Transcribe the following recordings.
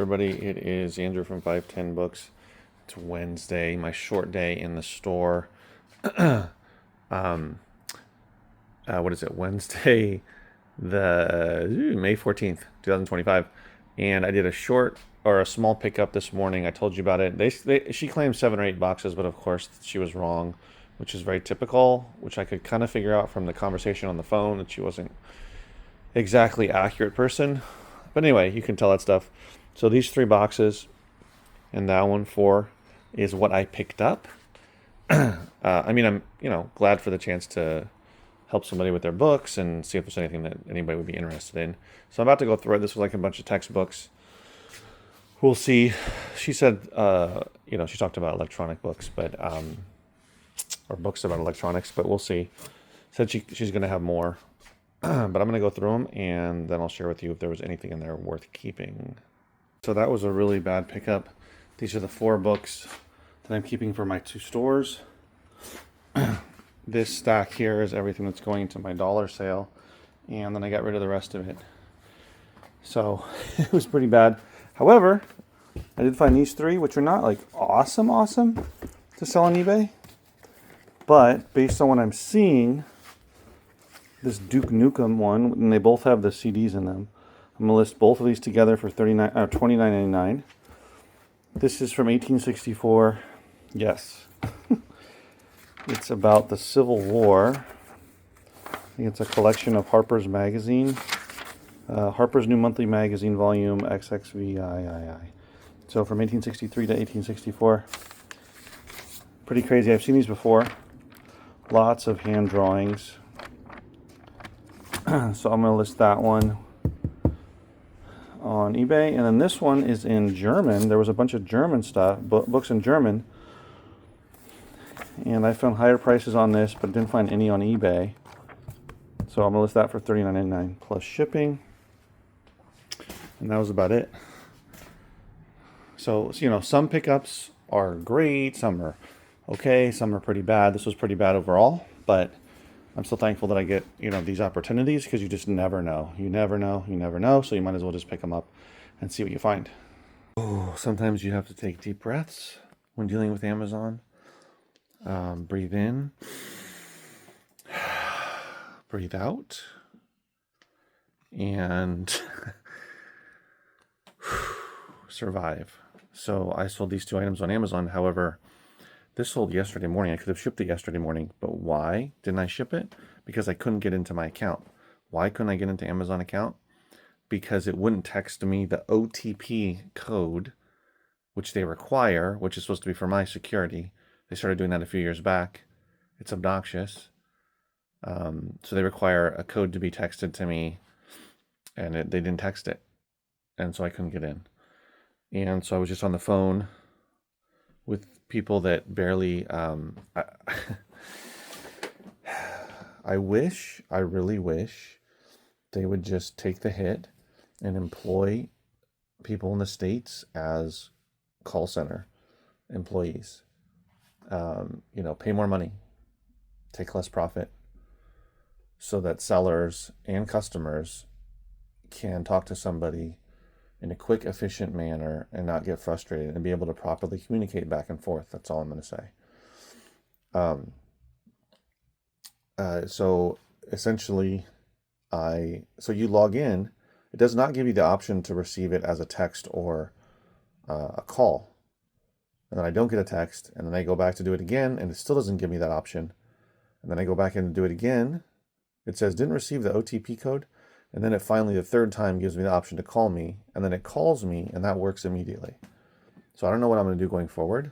everybody? It is Andrew from 510 Books. It's Wednesday, my short day in the store. What is it? Wednesday, the May 14th, 2025. And I did a small pickup this morning. I told you about it. She claimed 7 or 8 boxes, but of course she was wrong, which is very typical, which I could kind of figure out from the conversation on the phone that she wasn't exactly accurate person. But anyway, you can tell that stuff. So these 3 boxes and that one 4 is what I picked up. I'm glad for the chance to help somebody with their books and see if there's anything that anybody would be interested in. So I'm about to go through it. This was like a bunch of textbooks. We'll see. She said, she talked about electronic books, but or books about electronics, but we'll see. Said she's going to have more. But I'm going to go through them, and then I'll share with you if there was anything in there worth keeping. So that was a really bad pickup. These are the 4 books that I'm keeping for my 2 stores. This stack here is everything that's going to my dollar sale, and then I got rid of the rest of it. So it was pretty bad. However, I did find these 3, which are not like awesome to sell on eBay. But based on what I'm seeing, this Duke Nukem one, and they both have the CDs in them. I'm gonna list both of these together for $29.99. This is from 1864. Yes, it's about the Civil War. I think it's a collection of Harper's Magazine, Harper's New Monthly Magazine, Volume XXVIII. So from 1863 to 1864. Pretty crazy. I've seen these before. Lots of hand drawings. So I'm going to list that one on eBay. And then this one is in German. There was a bunch of German stuff, books in German. And I found higher prices on this, but didn't find any on eBay. So I'm going to list that for $39.99 plus shipping. And that was about it. So, some pickups are great. Some are okay. Some are pretty bad. This was pretty bad overall, but I'm still thankful that I get, these opportunities, because you just never know. You never know. So you might as well just pick them up and see what you find. Oh, sometimes you have to take deep breaths when dealing with Amazon. Breathe in. Breathe out. And survive. So I sold these 2 items on Amazon. However, this sold yesterday morning. I could have shipped it yesterday morning, but why didn't I ship it? Because I couldn't get into my account. Why couldn't I get into Amazon account? Because it wouldn't text me the OTP code, which they require, which is supposed to be for my security. They started doing that a few years back. It's obnoxious. So they require a code to be texted to me, and they didn't text it. And so I couldn't get in. And so I was just on the phone with people that barely, I really wish they would just take the hit and employ people in the States as call center employees. Pay more money, take less profit, so that sellers and customers can talk to somebody in a quick, efficient manner and not get frustrated, and be able to properly communicate back and forth. That's all I'm going to say. So essentially, so you log in. It does not give you the option to receive it as a text or a call. And then I don't get a text, and then I go back to do it again, and it still doesn't give me that option. And then I go back in and do it again. It says, didn't receive the OTP code. And then it finally, the 3rd time, gives me the option to call me. And then it calls me, and that works immediately. So I don't know what I'm going to do going forward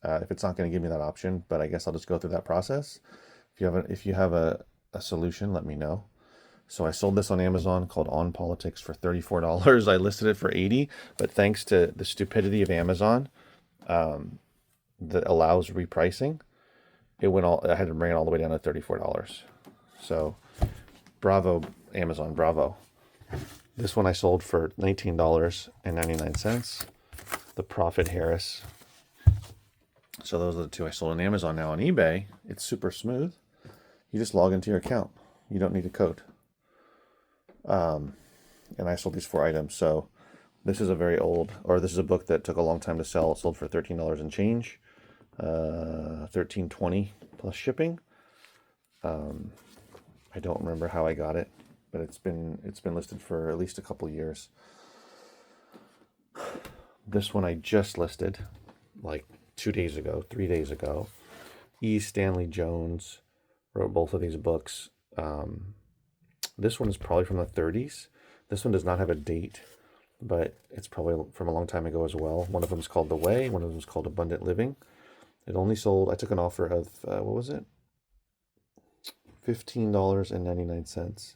if it's not going to give me that option, but I guess I'll just go through that process. If you have a solution, let me know. So I sold this on Amazon called On Politics for $34. I listed it for $80, but thanks to the stupidity of Amazon that allows repricing, I had to bring it all the way down to $34. So bravo, Amazon, bravo. This one I sold for $19.99. The Prophet Harris. So those are the 2 I sold on Amazon. Now on eBay, it's super smooth. You just log into your account. You don't need a code. And I sold these 4 items. So This is a very old, or this is a book that took a long time to sell. It sold for $13 and change, 13.20 plus shipping. I don't remember how I got it, but it's been listed for at least a couple years. This one I just listed like 2 days ago, 3 days ago. E. Stanley Jones wrote both of these books. This one is probably from the 30s. This one does not have a date, but it's probably from a long time ago as well. One of them is called The Way. One of them is called Abundant Living. It only sold, I took an offer of, what was it? $15.99.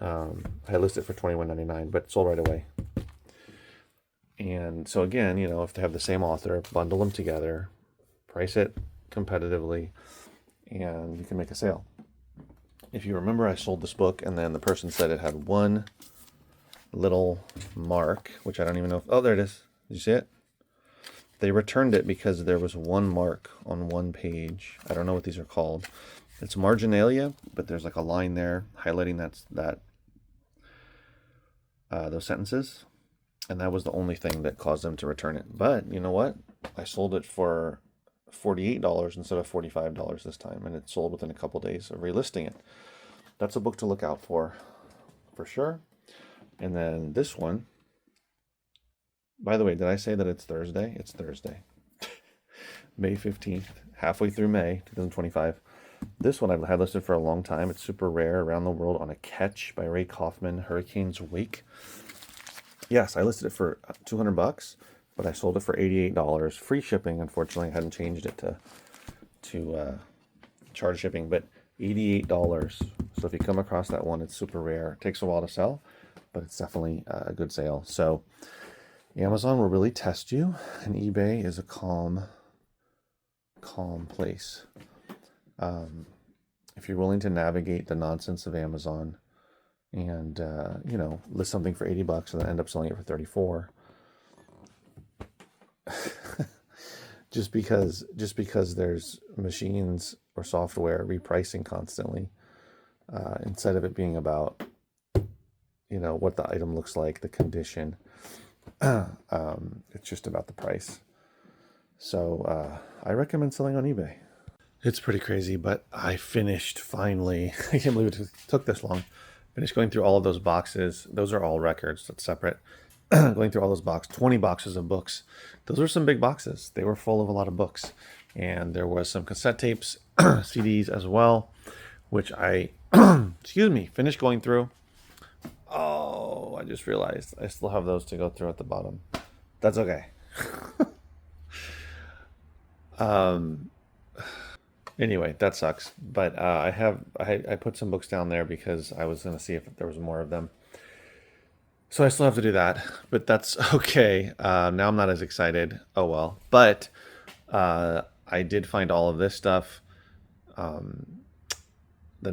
I listed it for $21.99, but it sold right away. And so again, you know, if they have the same author, bundle them together, price it competitively, and you can make a sale. If you remember, I sold this book, and then the person said it had one little mark, which I don't even know if, oh, there it is. Did you see it? They returned it because there was one mark on one page. I don't know what these are called. It's marginalia, but there's like a line there highlighting those sentences. And that was the only thing that caused them to return it. But you know what? I sold it for $48 instead of $45 this time, and it sold within a couple days of relisting it. That's a book to look out for sure. And then this one, by the way, did I say that it's Thursday? It's Thursday. May 15th, halfway through May 2025. This one I've had listed for a long time. It's super rare. Around the World on a Catch by Ray Kaufman, Hurricane's Wake. Yes, I listed it for $200, but I sold it for $88. Free shipping, unfortunately. I hadn't changed it to charge shipping, but $88. So if you come across that one, it's super rare. It takes a while to sell, but it's definitely a good sale. So Amazon will really test you, and eBay is a calm place. If you're willing to navigate the nonsense of Amazon and, you know, list something for $80 and then end up selling it for $34, just because there's machines or software repricing constantly, instead of it being about, you know, what the item looks like, the condition, it's just about the price. So I recommend selling on eBay. It's pretty crazy, but I finished finally. I can't believe it took this long. Finished going through all of those boxes. Those are all records. That's separate. Going through all those boxes, 20 boxes of books. Those were some big boxes. They were full of a lot of books. And there was some cassette tapes, CDs as well, which I, finished going through. Oh, I just realized I still have those to go through at the bottom. That's okay. Anyway, that sucks. But I put some books down there because I was going to see if there was more of them. So I still have to do that, but that's okay. Now I'm not as excited. Oh well. But I did find all of this stuff, the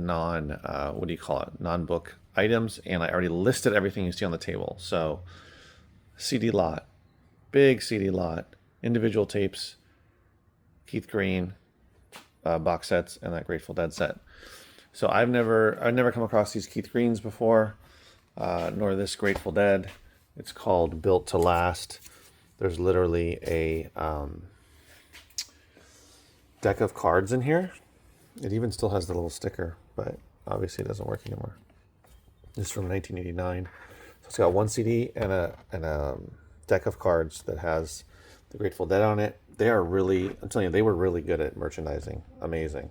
non-book items, and I already listed everything you see on the table. So CD lot, big CD lot, individual tapes, Keith Green, box sets, and that Grateful Dead set. So I've never come across these Keith Greens before, nor this Grateful Dead. It's called Built to Last. There's literally a deck of cards in here. It even still has the little sticker, but obviously it doesn't work anymore. This is from 1989. So it's got one CD and a deck of cards that has the Grateful Dead on it. They are really, I'm telling you, they were really good at merchandising. Amazing.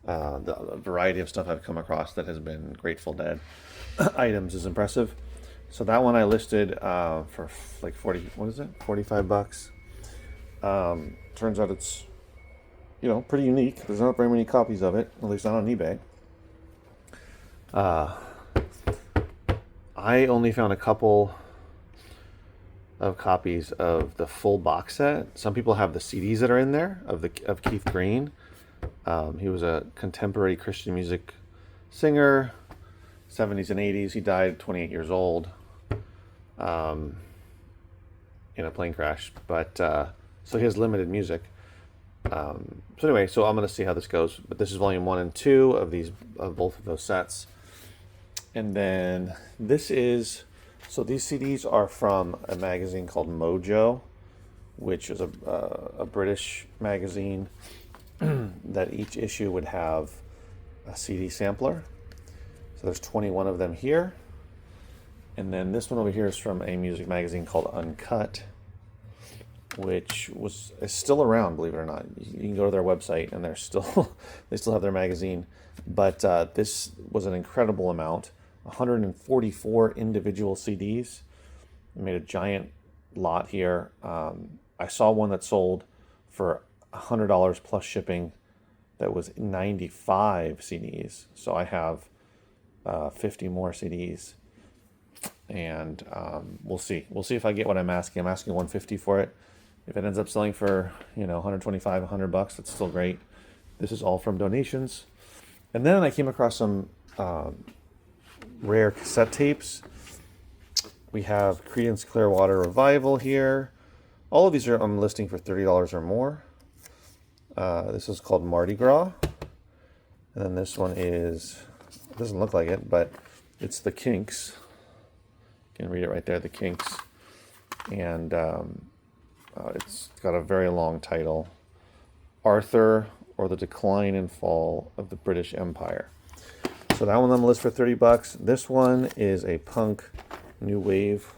The variety of stuff I've come across that has been Grateful Dead items is impressive. So that one I listed for like 40, what is it? $45. Turns out it's, you know, pretty unique. There's not very many copies of it, at least not on eBay. I only found a couple of copies of the full box set. Some people have the CDs that are in there of Keith Green. He was a contemporary Christian music singer, 70s and 80s. He died 28 years old in a plane crash. But so he has limited music. So anyway, so I'm going to see how this goes. But this is volume 1 and 2 of both of those sets. And then this is So these CDs are from a magazine called Mojo, which is a British magazine that each issue would have a CD sampler. So there's 21 of them here. And then this one over here is from a music magazine called Uncut, which is still around, believe it or not. You can go to their website and they still have their magazine. But this was an incredible amount, 144 individual CDs. I made a giant lot here. I saw one that sold for $100 plus shipping that was 95 CDs. So I have 50 more CDs. And we'll see. We'll see if I get what I'm asking. I'm asking 150 for it. If it ends up selling for 125, $100, that's still great. This is all from donations. And then I came across some rare cassette tapes. We have Creedence Clearwater Revival here. All of these I'm listing for $30 or more. This is called Mardi Gras. And then this one it doesn't look like it, but it's the Kinks. You can read it right there, the Kinks. And it's got a very long title. Arthur, or the Decline and Fall of the British Empire. So that one on the list for $30. This one is a punk new wave,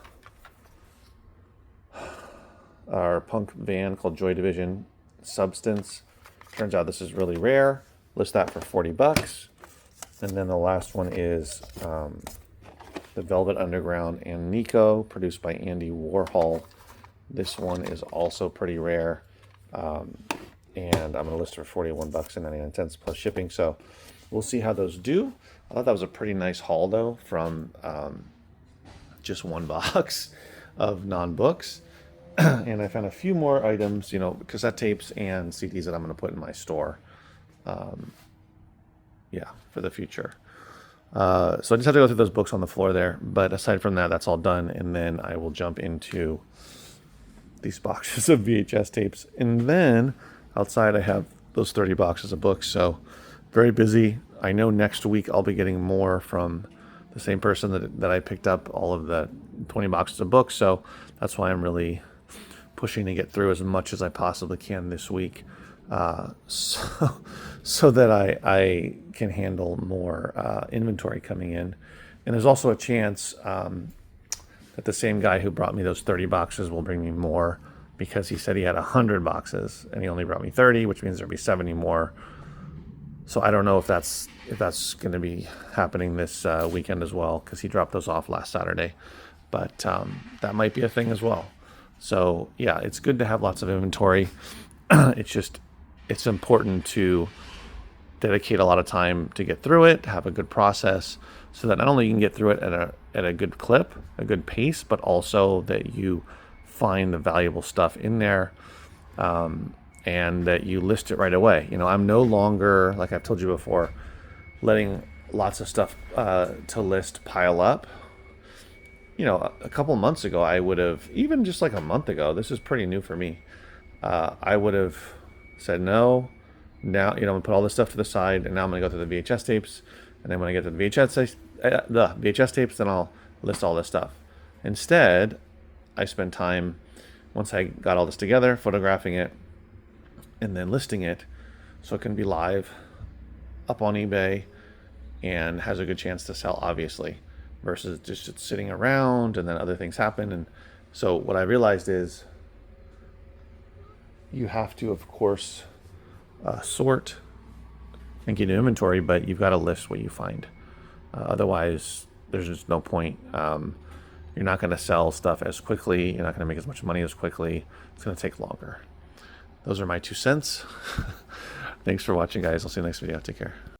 our punk band called Joy Division, Substance. Turns out this is really rare. List that for $40. And then the last one is the Velvet Underground and Nico, produced by Andy Warhol. This one is also pretty rare. And I'm going to list it for $41.99 plus shipping. So we'll see how those do. I thought that was a pretty nice haul, though, from just one box of non-books. And I found a few more items, cassette tapes and CDs that I'm going to put in my store. For the future. So I just have to go through those books on the floor there. But aside from that, that's all done. And then I will jump into these boxes of VHS tapes. And then outside I have those 30 boxes of books. So very busy. I know next week I'll be getting more from the same person that I picked up all of the 20 boxes of books. So that's why I'm really pushing to get through as much as I possibly can this week. So that I can handle more inventory coming in. And there's also a chance that the same guy who brought me those 30 boxes will bring me more, because he said he had 100 boxes and he only brought me 30, which means there'll be 70 more. So I don't know if that's going to be happening this weekend as well, because he dropped those off last Saturday. But that might be a thing as well. So yeah, it's good to have lots of inventory. It's important to dedicate a lot of time to get through it, have a good process, so that not only you can get through it at a good clip, a good pace, but also that you find the valuable stuff in there, and that you list it right away. I'm no longer, like I've told you before, letting lots of stuff to list pile up. A couple months ago, I would have, even just like a month ago, this is pretty new for me, I would have said no. Now, I'm going to put all this stuff to the side, and now I'm going to go through the VHS tapes. And then when I get to the VHS tapes, then I'll list all this stuff. Instead, I spend time, once I got all this together, photographing it, and then listing it so it can be live up on eBay and has a good chance to sell, obviously, versus just sitting around and then other things happen. And so what I realized is you have to, of course, sort and get an inventory, but you've got to list what you find. Otherwise, there's just no point. You're not going to sell stuff as quickly. You're not going to make as much money as quickly. It's going to take longer. Those are my 2 cents. Thanks for watching, guys. I'll see you next video. Take care.